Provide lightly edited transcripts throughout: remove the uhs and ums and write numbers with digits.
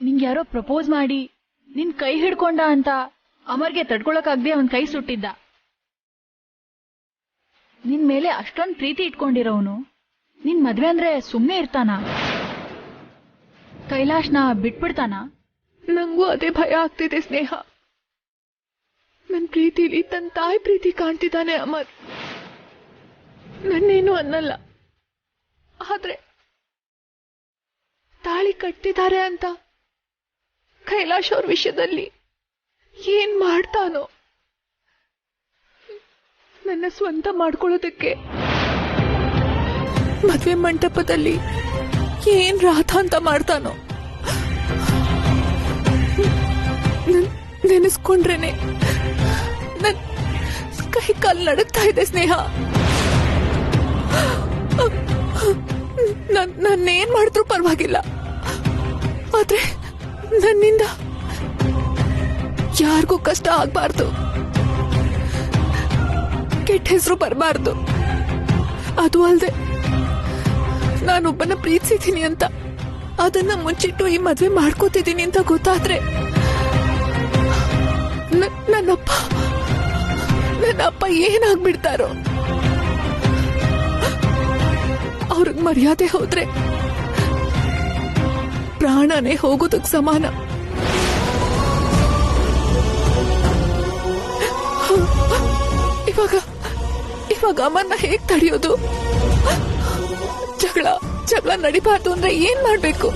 ನಿಂಗೆ ಯಾರೋ ಪ್ರಪೋಸ್ ಮಾಡಿ ನಿನ್ ಕೈ ಹಿಡ್ಕೊಂಡ ಅಂತ ಅಮರ್ಗೆ ತಡ್ಕೊಳಕಾಗ್ದೆ ಅವನ್ ಕೈ ಸುಟ್ಟಿದ್ದ. ನಿನ್ ಮೇಲೆ ಅಷ್ಟೊಂದ್ ಪ್ರೀತಿ ಇಟ್ಕೊಂಡಿರೋನು ನಿನ್ ಮದ್ವೆ ಅಂದ್ರೆ ಸುಮ್ನೆ ಇರ್ತಾನ? ಕೈಲಾಶ್ನ ಬಿಟ್ಬಿಡ್ತಾನ? ನಂಗೂ ಅದೇ ಭಯ ಆಗ್ತಿದೆ ಸ್ನೇಹ. ನನ್ ಪ್ರೀತಿಲಿ ತನ್ನ ತಾಯಿ ಪ್ರೀತಿ ಕಾಣ್ತಿದ್ದಾನೆ ಅಮರ್. ನನ್ನೇನು ಅನ್ನಲ್ಲ, ಆದ್ರೆ ತಾಳಿ ಕಟ್ಟಿದ್ದಾರೆ ಅಂತ ಕೈಲಾಶ್ ಅವ್ರ ವಿಷಯದಲ್ಲಿ ಏನ್ ಮಾಡ್ತಾನೋ? ನನ್ನ ಸ್ವಂತ ಮಾಡ್ಕೊಳ್ಳೋದಕ್ಕೆ ಮದ್ವೆ ಮಂಟಪದಲ್ಲಿ ಏನ್ ರಾಧ ಅಂತ ಮಾಡ್ತಾನೋ? ನೆನೆಸ್ಕೊಂಡ್ರೇನೆ ನನ್ ಕೈ ಕಾಲು ನಡುಗ್ತಾ ಇದೆ ಸ್ನೇಹ. ನನ್ನೇನ್ ಮಾಡಿದ್ರು ಪರವಾಗಿಲ್ಲ, ಆದ್ರೆ ನನ್ನಿಂದ ಯಾರಿಗೂ ಕಷ್ಟ ಆಗ್ಬಾರ್ದು, ಕೆಟ್ಟ ಹೆಸರು ಬರಬಾರ್ದು. ಅದು ಅಲ್ಲದೆ ನಾನೊಬ್ಬನ ಪ್ರೀತಿಸಿದ್ದೀನಿ ಅಂತ ಅದನ್ನ ಮುಚ್ಚಿಟ್ಟು ಈ ಮದ್ವೆ ಮಾಡ್ಕೋತಿದ್ದೀನಿ ಅಂತ ಗೊತ್ತಾದ್ರೆ ನನ್ನಪ್ಪ ಏನಾಗ್ಬಿಡ್ತಾರೋ? ಅವ್ರಿಗೆ ಮರ್ಯಾದೆ ಹೋದ್ರೆ ಪ್ರಾಣನೇ ಹೋಗೋದಕ್ಕೆ ಸಮಾನ. ಇವಾಗ ಅಮರ್ನ ಹೇಗ್ ತಡೆಯೋದು? ಜಗಳ ನಡಿಬಾರ್ದು ಅಂದ್ರೆ ಏನ್ ಮಾಡ್ಬೇಕು?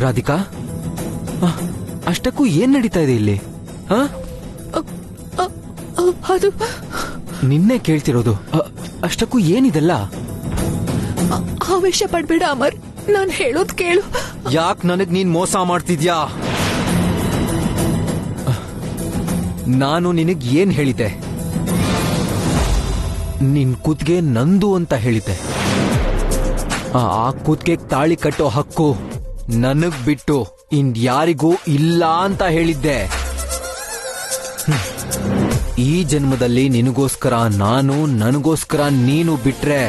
ರಾಧಿಕಾ, ಅಷ್ಟಕ್ಕೂ ಏನ್ ನಡೀತಾ ಇದೆ ಇಲ್ಲಿ? ಅದು ನಿನ್ನೆ ಕೇಳ್ತಿರೋದು. ಅಷ್ಟಕ್ಕೂ ಏನಿದೆಲ್ಲ? ಆವೇಶ ಪಡ್ಬೇಡ ಅಮರ್, ನಾನ್ ಹೇಳೋದ್ ಕೇಳು. ಯಾಕ್ ನನಗ್ ನೀನ್ ಮೋಸ ಮಾಡ್ತಿದ್ಯಾ? ನಾನು ನಿನಗ್ ಏನ್ ಹೇಳಿದ್ದೆ? ನಿನ್ ಕೂತ್ಗೆ ನಂದು ಅಂತ ಹೇಳಿದ್ದೆ. ಆ ಕೂತ್ಗೆ ತಾಳಿ ಕಟ್ಟೋ ಹಕ್ಕು ನನಗ್ ಬಿಟ್ಟು ಇನ್ಯಾರಿಗೂ ಇಲ್ಲ ಅಂತ ಹೇಳಿದ್ದೆ. ಈ ಜನ್ಮದಲ್ಲಿ ನಿನಗೋಸ್ಕರ ನಾನು, ನನಗೋಸ್ಕರ ನೀನು ಬಿಟ್ರೆ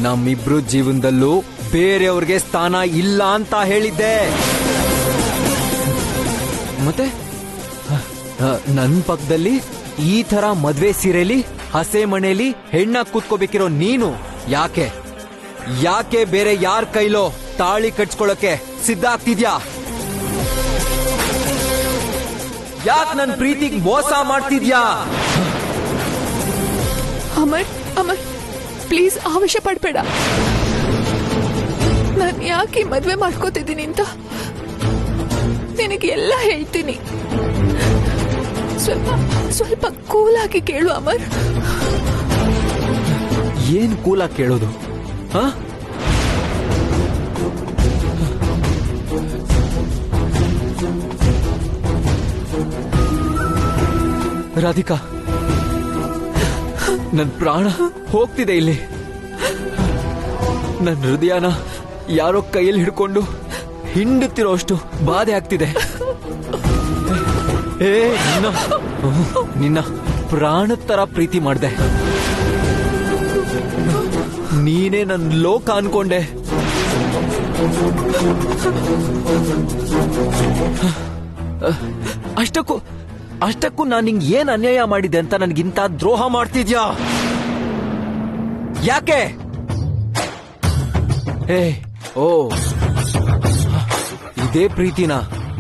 ನಮ್ಮಿಬ್ರು ಜೀವನದಲ್ಲೂ ಬೇರೆಯವ್ರಿಗೆ ಸ್ಥಾನ ಇಲ್ಲ ಅಂತ ಹೇಳಿದ್ದೆ. ಮತ್ತೆ ನನ್ ಪಕ್ಕದಲ್ಲಿ ಈ ತರ ಮದ್ವೆ ಸೀರೆಲಿ ಹಸೆ ಮನೆಯಲ್ಲಿ ಹೆಣ್ಣ ಕೂತ್ಕೋಬೇಕಿರೋ ನೀನು ಯಾಕೆ ಬೇರೆ ಯಾರ ಕೈಲೋ ತಾಳಿ ಕಟ್ಸ್ಕೊಳಕ್ಕೆ ಸಿದ್ಧ ಆಗ್ತಿದ್ಯಾ? ಯಾಕೆ ನನ್ ಪ್ರೀತಿಗೆ ಮೋಸ ಮಾಡ್ತಿದ್ಯಾ? ಅಮರ್ ಪ್ಲೀಸ್ ಆವೇಶ ಪಡ್ಬೇಡ. ನಾನ್ ಯಾಕೆ ಮದ್ವೆ ಮಾಡ್ಕೋತಿದ್ದೀನಿ ಅಂತ ನಿನಗೆ ಎಲ್ಲ ಹೇಳ್ತೀನಿ. ಸ್ವಲ್ಪ ಕೂಲಾಗಿ ಕೇಳು ಅಮರ್. ಏನ್ ಕೂಲಾಗಿ ಕೇಳೋದು? ರಾಧಿಕಾ, ನನ್ ಪ್ರಾಣ ಹೋಗ್ತಿದೆ ಇಲ್ಲಿ. ನನ್ನ ಹೃದಯನ ಯಾರೋ ಕೈಯಲ್ಲಿ ಹಿಡ್ಕೊಂಡು ಹಿಂಡುತ್ತಿರೋ ಅಷ್ಟು ಬಾಧೆ ಆಗ್ತಿದೆ. ನಿನ್ನ ಪ್ರಾಣದ ತರ ಪ್ರೀತಿ ಮಾಡ್ದೆ. ನೀನೇ ನನ್ನ ಲೋಕ ಅನ್ಕೊಂಡೆ. ಅಷ್ಟಕ್ಕೂ ನಾನು ನಿಂಗೆ ಏನ್ ಅನ್ಯಾಯ ಮಾಡಿದೆ ಅಂತ ನನ್ಗಿಂತ ದ್ರೋಹ ಮಾಡ್ತಿದ್ಯಾ? ಯಾಕೆ? ಓ, ಇದೇ ಪ್ರೀತಿನ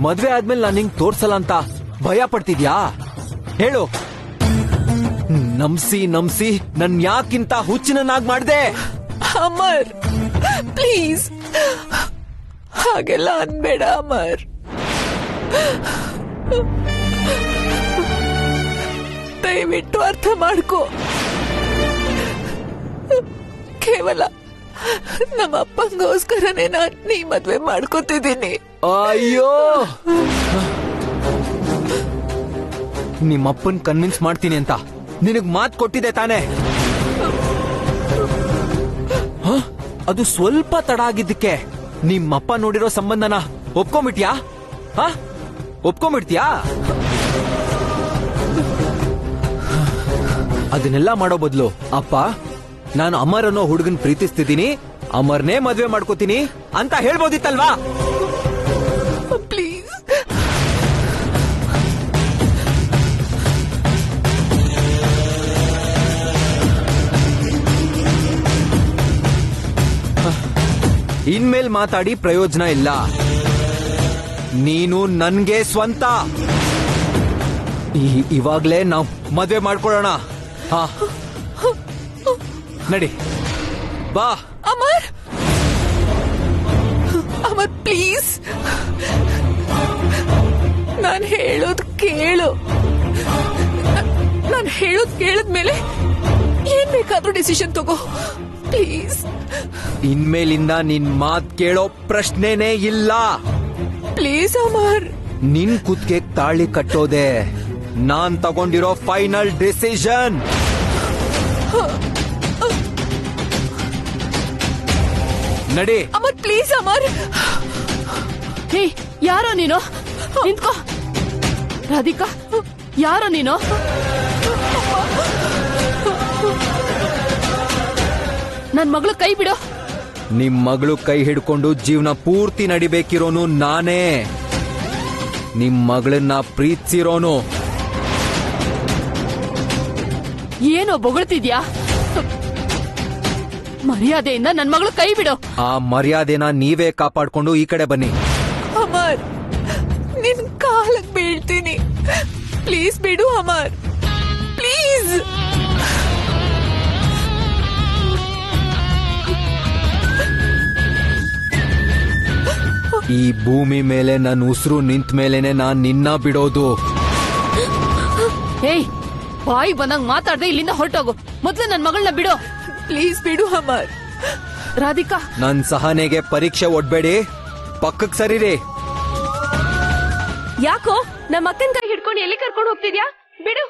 ಮದ್ವೆ ಆದ್ಮೇಲೆ ನಾನು ನಿಂಗೆ ತೋರ್ಸಲ್ಲ ಅಂತ ಭಯ ಪಡ್ತಿದ್ಯಾ? ಹೇಳು. ನಂಬ್ಸಿ ನನ್ ಯಾಕಿಂತ ಹುಚ್ಚಿನನ್ನಾಗ್ ಮಾಡ್ದೆ? ಅಮರ್, ಪ್ಲೀಸ್ ಹಾಗೆಲ್ಲ ಅನ್ಬೇಡ ಅಮರ್. ದಯವಿಟ್ಟು ಅರ್ಥ ಮಾಡ್ಕೋ. ಕೇವಲ ನಮ್ಮ ಅಪ್ಪಂಗೋಸ್ಕರನೇ ನಾನು ನೀ ಮದ್ವೆ ಮಾಡ್ಕೋತಿದ್ದೀನಿ. ಅಯ್ಯೋ, ನಿಮ್ಮಪ್ಪನ್ ಕನ್ವಿನ್ಸ್ ಮಾಡ್ತೀನಿ ಅಂತ ನಿನಗ್ ಮಾತ್ ಕೊಟ್ಟಿದೆ ತಾನೆ? ಅದು ಸ್ವಲ್ಪ ತಡ ಆಗಿದ್ದಕ್ಕೆ ನಿಮ್ಮಪ್ಪ ನೋಡಿರೋ ಸಂಬಂಧನ ಒಪ್ಕೊಂಡ್ಬಿಟ್ಯಾ? ಒಪ್ಕೊಂಡ್ಬಿಡ್ತೀಯಾ? ಅದನ್ನೆಲ್ಲ ಮಾಡೋ ಬದಲು, ಅಪ್ಪ ನಾನು ಅಮರ್ ಅನ್ನೋ ಹುಡುಗನ್ ಪ್ರೀತಿಸ್ತಿದ್ದೀನಿ, ಅಮರ್ನೇ ಮದ್ವೆ ಮಾಡ್ಕೋತೀನಿ ಅಂತ ಹೇಳ್ಬೋದಿತ್ತಲ್ವಾ? ಪ್ಲೀಸ್. ಇನ್ಮೇಲ್ ಮಾತಾಡಿ ಪ್ರಯೋಜನ ಇಲ್ಲ. ನೀನು ನನ್ಗೆ ಸ್ವಂತ. ಇವಾಗ್ಲೇ ನಾವು ಮದ್ವೆ ಮಾಡ್ಕೊಳ್ಳೋಣ. ನಡಿ, ಬಾ. ಅಮರ್, ಅಮರ್ ಪ್ಲೀಸ್, ನಾನು ಹೇಳೋದು ಕೇಳು. ನಾನು ಹೇಳೋದು ಕೇಳಿದ್ಮೇಲೆ ಏನ್ ಬೇಕಾದ್ರೂ ಡಿಸಿಷನ್ ತಗೋ ಪ್ಲೀಸ್. ಇನ್ಮೇಲಿಂದ ನಿನ್ ಮಾತ್ ಕೇಳೋ ಪ್ರಶ್ನೆನೇ ಇಲ್ಲ. ಪ್ಲೀಸ್ ಅಮರ್. ನಿನ್ ಕುತ್ತಿಗೆ ತಾಳಿ ಕಟ್ಟೋದೆ ನಾನ್ ತಗೊಂಡಿರೋ ಫೈನಲ್ ಡಿಸಿಷನ್. ನಡಿ. ಅಮರ್ ಪ್ಲೀಸ್ ಅಮರ್. ಹೇ, ಯಾರೋ ನೀನು? ನಿಂತ್ಕೋ. ರಾಧಿಕಾ, ಯಾರೋ ನೀನು? ನನ್ ಮಗಳು ಕೈ ಬಿಡು. ನಿಮ್ ಮಗಳು ಕೈ ಹಿಡ್ಕೊಂಡು ಜೀವನ ಪೂರ್ತಿ ನಡಿಬೇಕಿರೋನು ನಾನೇ. ನಿಮ್ ಮಗಳನ್ನ ಪ್ರೀತಿಸಿರೋನು. ಏನೋ ಬೊಗಳ್ತಿದ್ಯಾ? ಮರ್ಯಾದೆಯಿಂದ ನನ್ ಮಗಳು ಕೈ ಬಿಡು. ಆ ಮರ್ಯಾದೆನ ನೀವೇ ಕಾಪಾಡ್ಕೊಂಡು ಈ ಕಡೆ ಬನ್ನಿ. ಅಮರ್, ನಿನ್ ಕಾಲಕ್ ಬೀಳ್ತೀನಿ, ಪ್ಲೀಸ್ ಬಿಡು ಅಮರ್, ಪ್ಲೀಸ್. ಈ ಭೂಮಿ ಮೇಲೆ ನನ್ನ ಉಸಿರು ನಿಂತ ಮೇಲೇನೆ ನಾನ್ ನಿನ್ನ ಬಿಡೋದು. ಏಯ್, ಬಾಯಿ ಬಂದಂಗ್ ಮಾತಾಡ್ದೆ ಇಲ್ಲಿಂದ ಹೊರಟೋಗು. ಮೊದ್ಲು ನನ್ ಮಗಳನ್ನ ಬಿಡು. ಪ್ಲೀಸ್ ಬಿಡು ಅಮರ್. ರಾಧಿಕಾ, ನನ್ ಸಹನೆಗೆ ಪರೀಕ್ಷೆ ಒಡ್ಬೇಡಿ, ಪಕ್ಕಕ್ ಸರಿರಿ. ಯಾಕೋ ನಮ್ಮ ಅಕ್ಕನ ಕೈ ಹಿಡ್ಕೊಂಡು ಎಲ್ಲಿ ಕರ್ಕೊಂಡು ಹೋಗ್ತಿದ್ಯಾ? ಬಿಡು.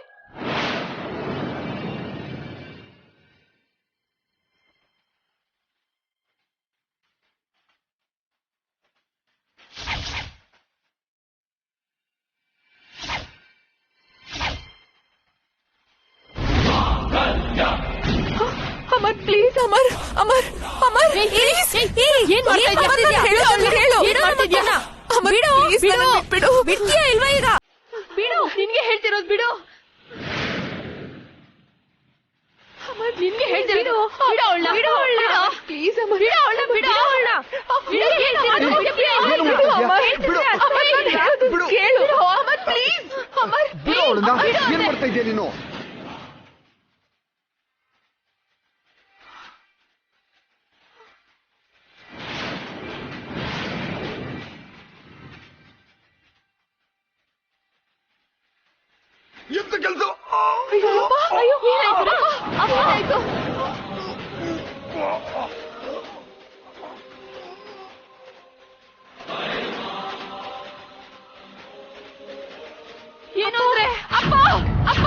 Amar please, Amar Amar Amar please. ಏನ್ ಮಾಡ್ತಾ ಇದ್ಯಾ? ಹೇಳು. ಅಮರ್ ಪ್ಲೀಸ್, ನನ್ನನ್ನ ಬಿಡು. ಬಿಡ್ತೀಯಾ ಇಲ್ವಾ ಈಗ? ಬಿಡು, ನಿನ್ಗೆ ಹೇಳ್ತಿರೋದು ಬಿಡು. ಅಮರ್, ನಿನ್ಗೆ ಹೇಳ್ತಿರೋದು ಬಿಡು. ಅವಳನ್ನ ಬಿಡು ಅವಳನ್ನ. ಪ್ಲೀಸ್ ಅಮರ್, ಬಿಡು ಅವಳನ್ನ. ಬಿಡು ಅವಳನ್ನ. ಕೇಳು ಅಮರ್ ಪ್ಲೀಸ್. ಅಮರ್ ಬಿಡು ಅವಳನ್ನ. ಏನ್ ಮಾಡ್ತಾ ಇದೀಯ ನೀನು? ಎಂತ ಕೆಲಸ? ಏನು ಅಂದ್ರೆ? ಅಪ್ಪ, ಅಪ್ಪ.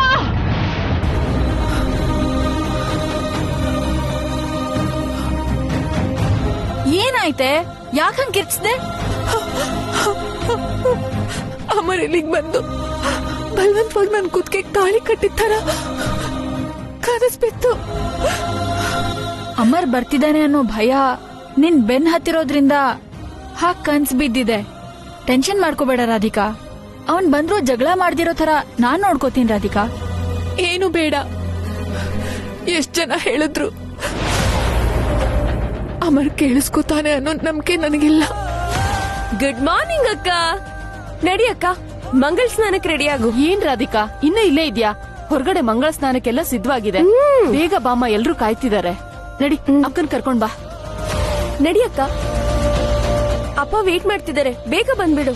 ಏನಾಯ್ತೆ? ಯಾಕಂಗ್ ಕಿರ್ಚ್ದೆ? ಅಮರ್ ಇಲ್ಲಿಗೆ ಬಂದು ಬಲವಂತವಾಗಿ ನನ್ ಕುತ್ತಿಗೆ ತಾಳಿ ಕಟ್ಟಿದ ತರ ಕನಸ್ಬಿತ್ತು. ಅಮರ್ ಬರ್ತಿದ್ದಾನೆ ಅನ್ನೋ ಭಯ ನಿನ್ ಬೆನ್ ಹತ್ತಿರೋದ್ರಿಂದ ಕನ್ಸ್ ಬಿದ್ದಿದೆ. ಟೆನ್ಷನ್ ಮಾಡ್ಕೋಬೇಡ ರಾಧಿಕಾ. ಅವನ್ ಬಂದ್ರು ಜಗಳ ಮಾಡ್ದಿರೋ ತರ ನಾನ್ ನೋಡ್ಕೋತೀನಿ ರಾಧಿಕಾ. ಏನು ಬೇಡ, ಎಷ್ಟ್ ಜನ ಹೇಳಿದ್ರು ಅಮರ್ ಕೇಳಿಸ್ಕೊತಾನೆ ಅನ್ನೋ ನಂಬಿಕೆ ನನಗಿಲ್ಲ. ಗುಡ್ ಮಾರ್ನಿಂಗ್ ಅಕ್ಕ. ನಡಿ ಅಕ್ಕ, ಮಂಗಳ ಸ್ನಾನಕ್ಕೆ ರೆಡಿ ಆಗು. ಏನ್ ರಾಧಿಕಾ ಇನ್ನ ಇಲ್ಲೇ ಇದ್ಯಾ? ಹೊರಗಡೆ ಮಂಗಳ ಸ್ನಾನಕ್ಕೆಲ್ಲ ಸಿದ್ಧವಾಗಿದೆ. ಬೇಗ ಬಾಮ್ಮ, ಎಲ್ರೂ ಕಾಯ್ತಿದ್ದಾರೆ. ನಡಿ, ಅಕ್ಕನ್ ಕರ್ಕೊಂಡ್ ಬಾ. ನಡಿ ಅಕ್ಕ, ಅಪ್ಪ ವೇಟ್ ಮಾಡ್ತಿದ್ದಾರೆ, ಬೇಗ ಬಂದ್ಬಿಡು.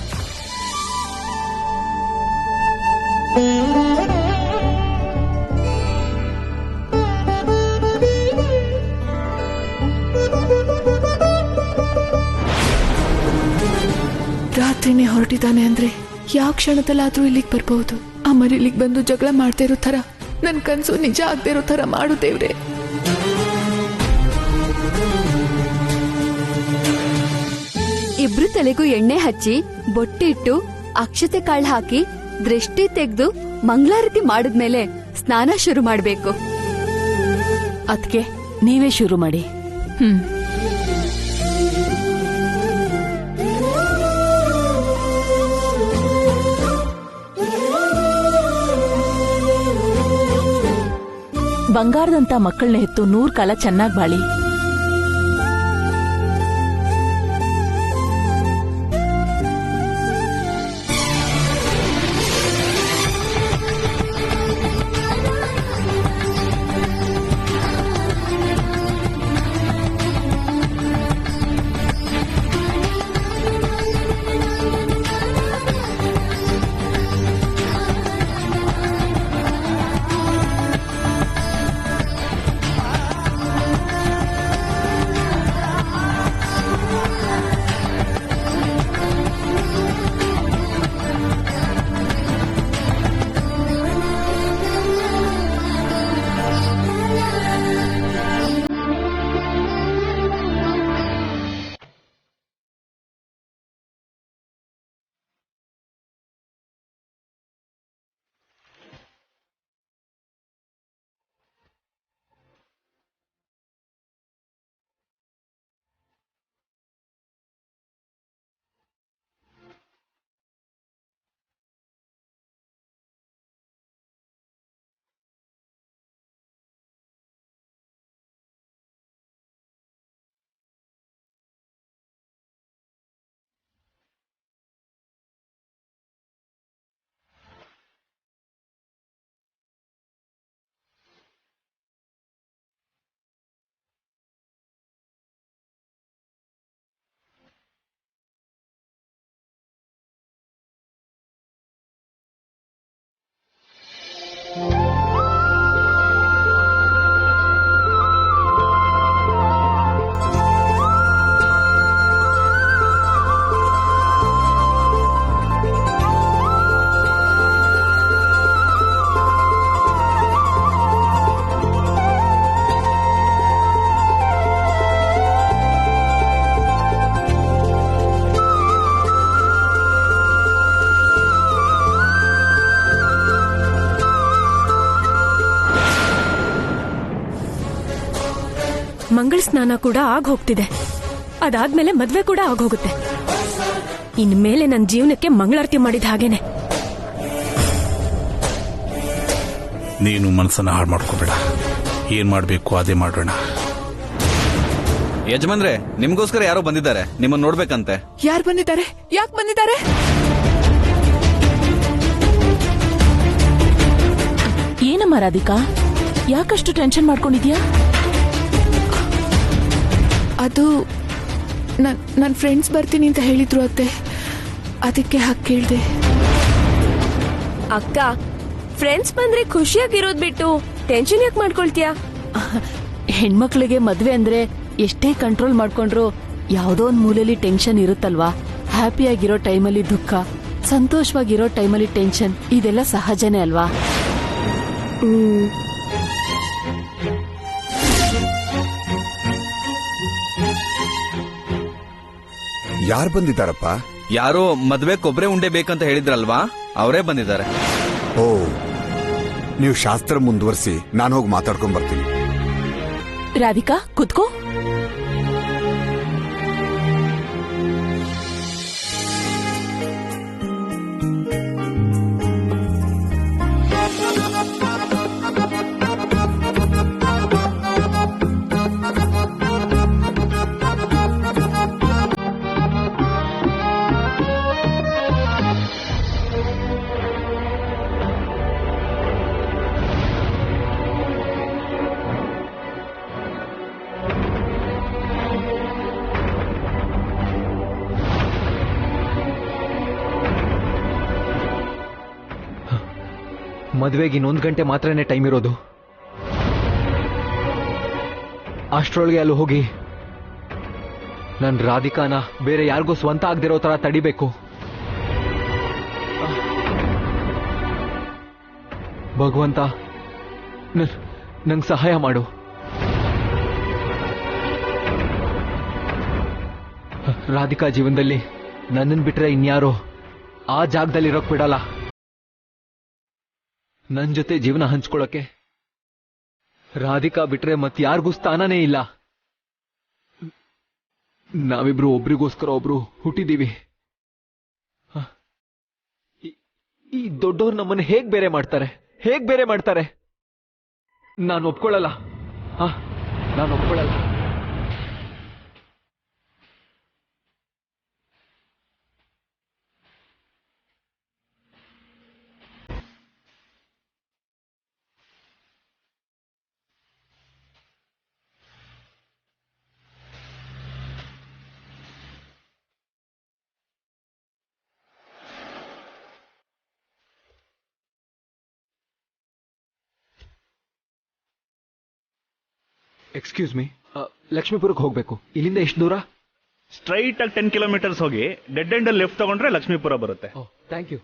ರಾತ್ರಿನೇ ಹೊರಟಿದ್ದಾನೆ ಅಂದ್ರೆ ಯಾವ ಕ್ಷಣದಲ್ಲಾದ್ರೂ ಇಲ್ಲಿಗೆ ಬರ್ಬಹುದು. ಅಮರ್ ಇಲ್ಲಿಗೆ ಬಂದು ಜಗಳ ಮಾಡ್ತಾ ಇರೋ ತರ, ನನ್ ಕನ್ಸು ನಿಜ ಆಗದೆ ಇರೋ ತರ ಮಾಡು ದೇವ್ರೆ. ಇಬ್ರು ತಲೆಗೂ ಎಣ್ಣೆ ಹಚ್ಚಿ ಬೊಟ್ಟಿಟ್ಟು ಅಕ್ಷತೆ ಕಾಳು ಹಾಕಿ ದೃಷ್ಟಿ ತೆಗೆದು ಮಂಗಳಾರತಿ ಮಾಡಿದ್ಮೇಲೆ ಸ್ನಾನ ಶುರು ಮಾಡ್ಬೇಕು. ಅದ್ಕೆ ನೀವೇ ಶುರು ಮಾಡಿ. ಬಂಗಾರದಂತ ಮಕ್ಕಳನ್ನ ಹೆತ್ತು 100 ಕಾಲ ಚೆನ್ನಾಗ್ ಬಾಳಿ. ಮಂಗಳ ಸ್ನಾನ ಕೂಡ ಆಗ್ ಹೋಗ್ತಿದೆ. ಅದಾದ್ಮೇಲೆ ಮದ್ವೆ ಕೂಡ ಆಗೋಗುತ್ತೆ. ಇನ್ಮೇಲೆ ನನ್ನ ಜೀವನಕ್ಕೆ ಮಂಗಳಾರತಿ ಮಾಡಿದ ಹಾಗೇನೆ. ನೀನು ಮನಸ್ಸನ್ನ ಹಾಳು ಮಾಡ್ಕೋಬೇಡ. ಏನ್ ಮಾಡ್ಬೇಕು ಅದೇ ಮಾಡೋಣ. ಯಜಮಾನ್ರೆ, ನಿಮ್ಗೋಸ್ಕರ ಯಾರೋ ಬಂದಿದ್ದಾರೆ, ನಿಮ್ಮನ್ನ ನೋಡ್ಬೇಕಂತೆ. ಯಾರು ಬಂದಿದ್ದಾರೆ? ಯಾಕೆ ಬಂದಿದ್ದಾರೆ? ಏನಮ್ಮ ರಾಧಿಕಾ, ಯಾಕಷ್ಟು ಟೆನ್ಷನ್ ಮಾಡ್ಕೊಂಡಿದ್ಯಾ? ಅದು ನನ್ನ ಫ್ರೆಂಡ್ಸ್ ಬರ್ತೀನಿ ಅಂತ ಹೇಳಿದ್ರು ಅತ್ತೆ, ಅದಕ್ಕೆ ಹಾಗೆ ಕೇಳ್ದೆ. ಅಕ್ಕ, ಫ್ರೆಂಡ್ಸ್ ಬಂದ್ರೆ ಖುಷಿಯಾಗಿರೋದ್ ಬಿಟ್ಟು ಟೆನ್ಷನ್ ಯಾಕೆ ಮಾಡ್ಕೊಳ್ತೀಯಾ? ಹೆಣ್ಮಕ್ಳಿಗೆ ಮದ್ವೆ ಅಂದ್ರೆ ಎಷ್ಟೇ ಕಂಟ್ರೋಲ್ ಮಾಡ್ಕೊಂಡ್ರು ಯಾವ್ದೋ ಒಂದ್ ಮೂಲೆಯಲ್ಲಿ ಟೆನ್ಷನ್ ಇರುತ್ತಲ್ವಾ. ಹ್ಯಾಪಿಯಾಗಿರೋ ಟೈಮಲ್ಲಿ ದುಃಖ, ಸಂತೋಷವಾಗಿರೋ ಟೈಮಲ್ಲಿ ಟೆನ್ಷನ್, ಇದೆಲ್ಲ ಸಹಜನೇ ಅಲ್ವಾ? ಯಾರು ಬಂದಿದ್ದಾರಪ್ಪ? ಯಾರೋ ಮದ್ವೆ ಕೊಬ್ಬರಿ ಉಂಡೆ ಬೇಕಂತ ಹೇಳಿದ್ರಲ್ವಾ, ಅವರೇ ಬಂದಿದ್ದಾರೆ. ಓ, ನೀವು ಶಾಸ್ತ್ರ ಮುಂದುವರಿಸಿ, ನಾನು ಹೋಗಿ ಮಾತಾಡ್ಕೊಂಡ್ ಬರ್ತೀನಿ. ರಾಧಿಕಾ ಕುತ್ಕೋ. ಮದ್ವೆಗೆ ಇನ್ನೊಂದು ಗಂಟೆ ಮಾತ್ರನೇ ಟೈಮ್ ಇರೋದು. ಅಷ್ಟ್ರೊಳಗೆ ಅಲ್ಲಿ ಹೋಗಿ ನನ್ ರಾಧಿಕಾನ ಬೇರೆ ಯಾರಿಗೂ ಸ್ವಂತ ಆಗದಿರೋ ತರ ತಡಿಬೇಕು. ಭಗವಂತ ನಂಗೆ ಸಹಾಯ ಮಾಡು. ರಾಧಿಕಾ ಜೀವನದಲ್ಲಿ ನನ್ನನ್ ಬಿಟ್ರೆ ಇನ್ಯಾರೋ ಆ ಜಾಗದಲ್ಲಿ ಇರೋಕ್ ಬಿಡಲ್ಲ. ನನ್ ಜೊತೆ ಜೀವನ ಹಂಚ್ಕೊಳಕ್ಕೆ ರಾಧಿಕಾ ಬಿಟ್ರೆ ಮತ್ ಯಾರಿಗೂ ಸ್ಥಾನನೇ ಇಲ್ಲ. ನಾವಿಬ್ರು ಒಬ್ರಿಗೋಸ್ಕರ ಒಬ್ರು ಹುಟ್ಟಿದೀವಿ. ಈ ದೊಡ್ಡವ್ರು ನಮ್ಮನ್ನ ಹೇಗ್ ಬೇರೆ ಮಾಡ್ತಾರೆ? ನಾನು ಒಪ್ಕೊಳ್ಳಲ್ಲ. ನಾನು ಒಪ್ಕೊಳ್ಳಲ್ಲ. ಎಕ್ಸ್ಕ್ಯೂಸ್ ಮೀ, ಲಕ್ಷ್ಮೀಪುರಕ್ಕೆ ಹೋಗ್ಬೇಕು. ಇಲ್ಲಿಂದ ಎಷ್ಟು ದೂರ? ಸ್ಟ್ರೈಟ್ ಆಗಿ 10 ಕಿಲೋಮೀಟರ್ಸ್ ಹೋಗಿ ಡೆಡ್ ಎಂಡ್ ಅಲ್ಲಿ ಲೆಫ್ಟ್ ತಗೊಂಡ್ರೆ ಲಕ್ಷ್ಮೀಪುರ ಬರುತ್ತೆ. Thank you.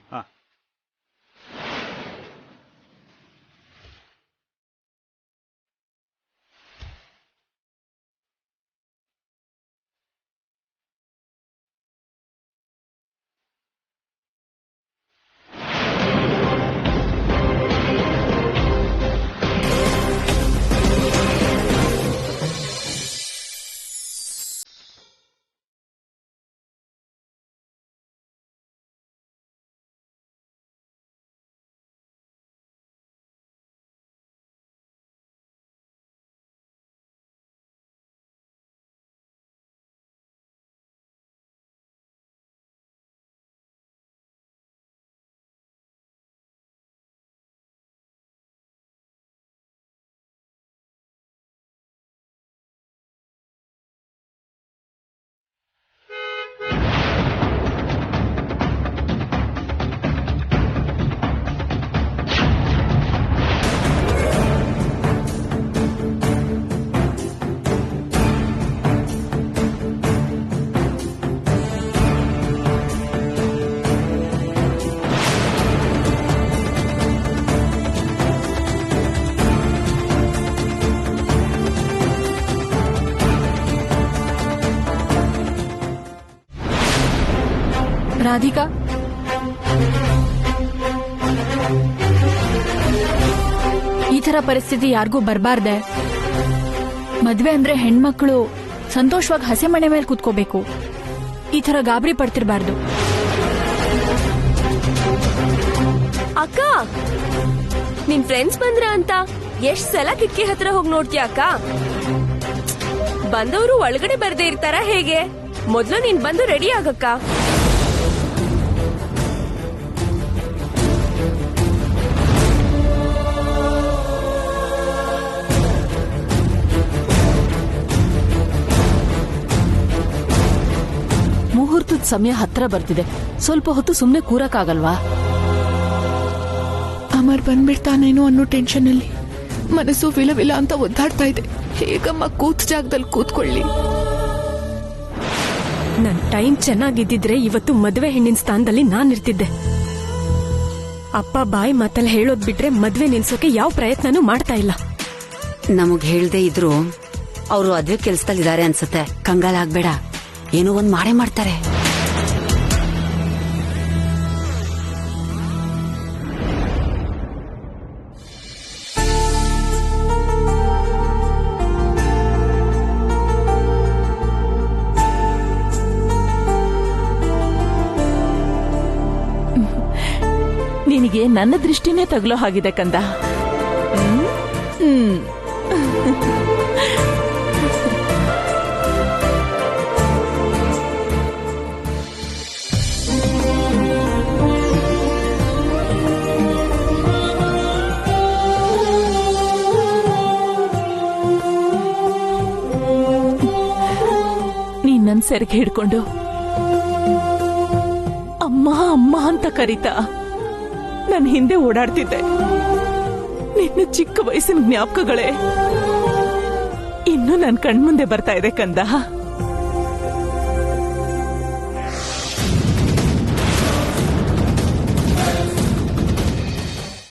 ರಾಧಿಕಾ, ಈ ತರ ಪರಿಸ್ಥಿತಿ ಯಾರಿಗೂ ಬರಬಾರ್ದೆ. ಮದ್ವೆ ಅಂದ್ರೆ ಹೆಣ್ಮಕ್ಳು ಸಂತೋಷವಾಗಿ ಹಸೆ ಮನೆ ಮೇಲೆ ಕೂತ್ಕೋಬೇಕು. ಈ ತರ ಗಾಬರಿ ಪಡ್ತಿರ್ಬಾರ್ದು. ಅಕ್ಕ, ನಿನ್ ಫ್ರೆಂಡ್ಸ್ ಬಂದ್ರ ಅಂತ ಎಷ್ಟ್ ಸಲ ಕಿಟಕಿ ಹತ್ರ ಹೋಗಿ ನೋಡ್ತೀಯ ಅಕ್ಕ? ಬಂದವರು ಒಳಗಡೆ ಬರ್ದೇ ಇರ್ತಾರ ಹೇಗೆ? ಮೊದ್ಲು ನೀನ್ ಬಂದು ರೆಡಿ ಆಗಕ್ಕ. ಮುಹೂರ್ತದ ಸಮಯ ಹತ್ರ ಬರ್ತಿದೆ. ಸ್ವಲ್ಪ ಹೊತ್ತು ಸುಮ್ನೆ ಕೂರಕ್ಕಾಗಲ್ವಾ? ಅಮರ್ ಬಂದ್ಬಿಡ್ತಾನೇನೋ ಅನ್ನೋ ಟೆನ್ಷನ್ ಅಲ್ಲಿ ಮನಸ್ಸು ವಿಲವಿಲ ಅಂತ ಒದ್ದಾಡ್ತಾ ಇದೆ. ಹೇಗಮ್ಮ ಕೂತ್ ಜಾಗದಲ್ಲಿ ಕೂತ್ಕೊಳ್ಳಿ? ನನ್ ಟೈಮ್ ಚೆನ್ನಾಗಿದ್ದಿದ್ರೆ ಇವತ್ತು ಮದ್ವೆ ಹೆಣ್ಣಿನ ಸ್ಥಾನದಲ್ಲಿ ನಾನ್ ಇರ್ತಿದ್ದೆ. ಅಪ್ಪ ಬಾಯಿ ಮಾತಲ್ಲಿ ಹೇಳೋದ್ ಬಿಟ್ರೆ ಮದ್ವೆ ನಿಲ್ಸೋಕೆ ಯಾವ ಪ್ರಯತ್ನನೂ ಮಾಡ್ತಾ ಇಲ್ಲ. ನಮಗ್ ಹೇಳ್ದೆ ಇದ್ರು ಅವರು ಅದೇ ಕೆಲ್ಸದಲ್ಲಿದ್ದಾರೆ ಅನ್ಸುತ್ತೆ. ಕಂಗಾಲಾಗ್ಬೇಡ, ಏನೋ ಒಂದ್ ಮಾಡೇ ಮಾಡ್ತಾರೆ. ನಿನಗೆ ನನ್ನ ದೃಷ್ಟಿನೇ ತಗಲೋ ಹಾಗಿದೆ ಕಂದ. ನೀನ್ ನನ್ ಸೆರಗೆ ಹಿಡ್ಕೊಂಡು ಅಮ್ಮ ಅಮ್ಮ ಅಂತ ಕರೀತಾ ನನ್ ಹಿಂದೆ ಓಡಾಡ್ತಿದ್ದೆ. ನಿನ್ನ ಚಿಕ್ಕ ವಯಸ್ಸಿನ ಜ್ಞಾಪಕಗಳೇ ಇನ್ನು ನನ್ ಕಣ್ಮುಂದೆ ಬರ್ತಾ ಇದೆ ಕಂದ.